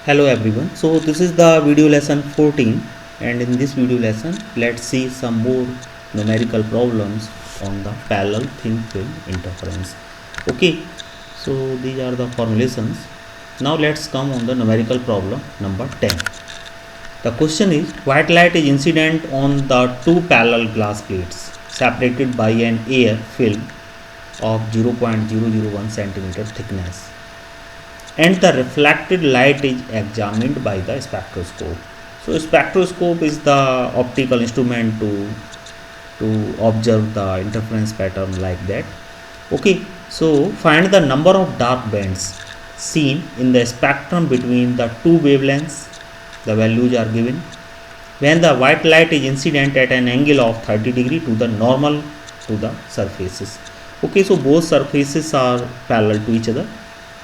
Hello everyone. So this is the video lesson 14, and in this video lesson let's see some more numerical problems on the parallel thin film interference. Okay, so these are the formulations. Now let's come on the numerical problem number 10. The question is, white light is incident on the two parallel glass plates separated by an air film of 0.001 centimeter thickness, and the reflected light is examined by the spectroscope. So spectroscope is the optical instrument to observe the interference pattern like that. Okay, so find the number of dark bands seen in the spectrum between the two wavelengths. The values are given when the white light is incident at an angle of 30 degree to the normal to the surfaces. Okay, so both surfaces are parallel to each other.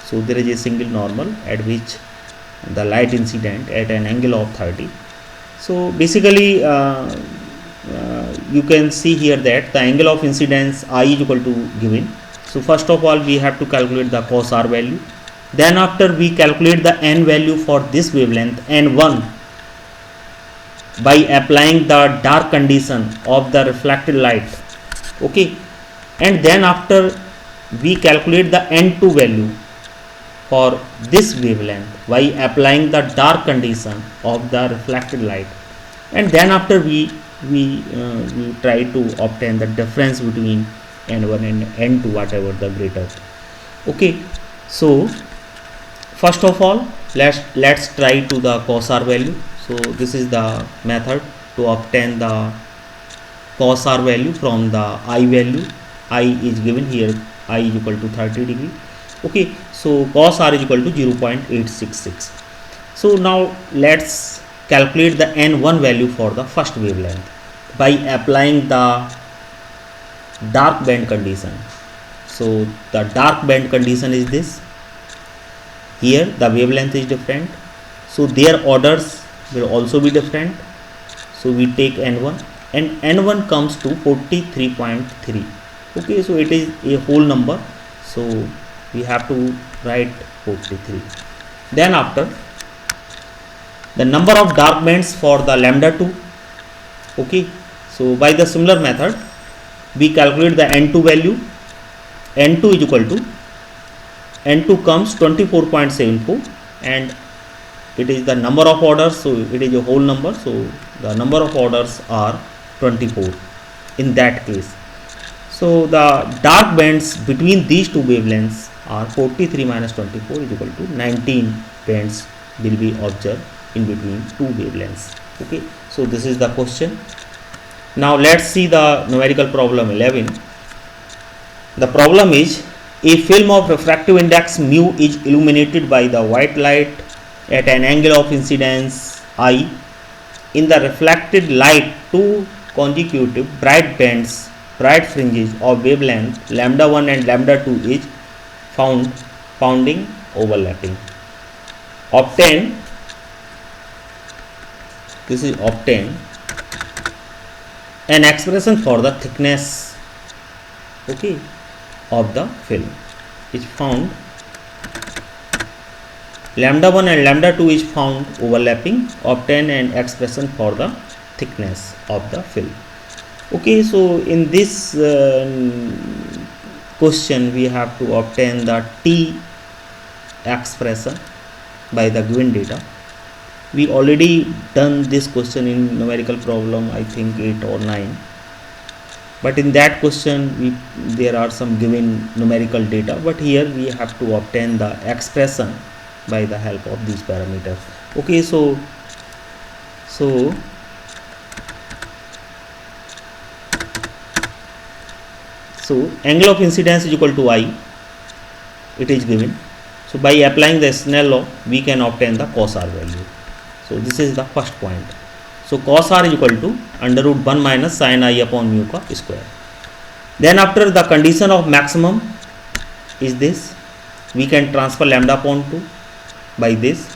So there is a single normal at which the light incident at an angle of 30. So basically you can see here that the angle of incidence I is equal to given. So first of all we have to calculate the cos R value. Then after we calculate the n value for this wavelength n1 by applying the dark condition of the reflected light. Okay, and then after we calculate the n2 value for this wavelength by applying the dark condition of the reflected light, and then after we try to obtain the difference between n1 and n2, whatever the greater. Okay, so first of all let's try to the cos R value. So this is the method to obtain the cos R value from the I value. I is given here, I is equal to 30 degree. Okay, so cos R is equal to 0.866. So now let's calculate the n1 value for the first wavelength by applying the dark band condition. So the dark band condition is this. Here the wavelength is different, so their orders will also be different. So we take n1 and n1 comes to 43.3. okay, so it is a whole number, so we have to write 43. Then after, the number of dark bands for the lambda 2. Okay, so by the similar method we calculate the n2 value. n2 is equal to, n2 comes 24.74 and it is the number of orders, so it is a whole number, so the number of orders are 24 in that case. So the dark bands between these two wavelengths are 43 minus 24 is equal to 19 bands will be observed in between two wavelengths. Okay, so this is the question. Now let's see the numerical problem 11. The problem is, a film of refractive index mu is illuminated by the white light at an angle of incidence I. In the reflected light, two consecutive bright bands, bright fringes of wavelength lambda 1 and lambda 2 is founding overlapping. Obtain, this is obtain an expression for the thickness, okay, of the film is found. Lambda 1 and lambda 2 is found overlapping. Obtain an expression for the thickness of the film. Okay, so in this question we have to obtain the T expression by the given data. We already done this question in numerical problem, I think 8 or 9, but in that question there are some given numerical data, but here we have to obtain the expression by the help of these parameters. Okay, so angle of incidence is equal to I, it is given. So by applying the Snell law we can obtain the cos R value. So this is the first point. So cos R is equal to under root 1 minus sin I upon mu ka square. Then after, the condition of maximum is this, we can transfer lambda upon 2 by this,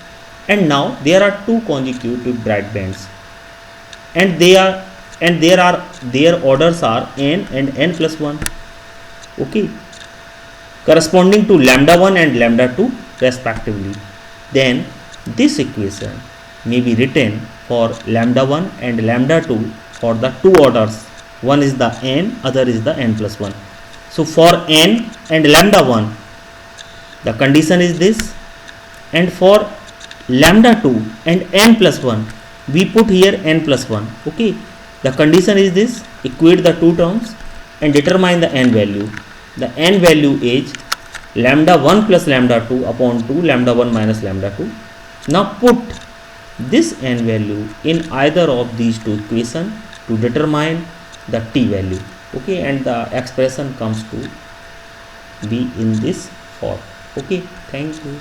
and now there are two consecutive bright bands and their orders are n and n plus 1. Okay, corresponding to lambda 1 and lambda 2 respectively. Then This equation may be written for lambda 1 and lambda 2 for the two orders. One is the n, other is the n plus 1. So for n and lambda 1, the condition is this, and for lambda 2 and n plus 1, we put here n plus 1. Okay, the condition is this: equate the two terms and determine the n value. The n value is lambda 1 plus lambda 2 upon 2 lambda 1 minus lambda 2. Now put this n value in either of these two equations to determine the t value. Okay, and the expression comes to be in this form. Okay, thank you.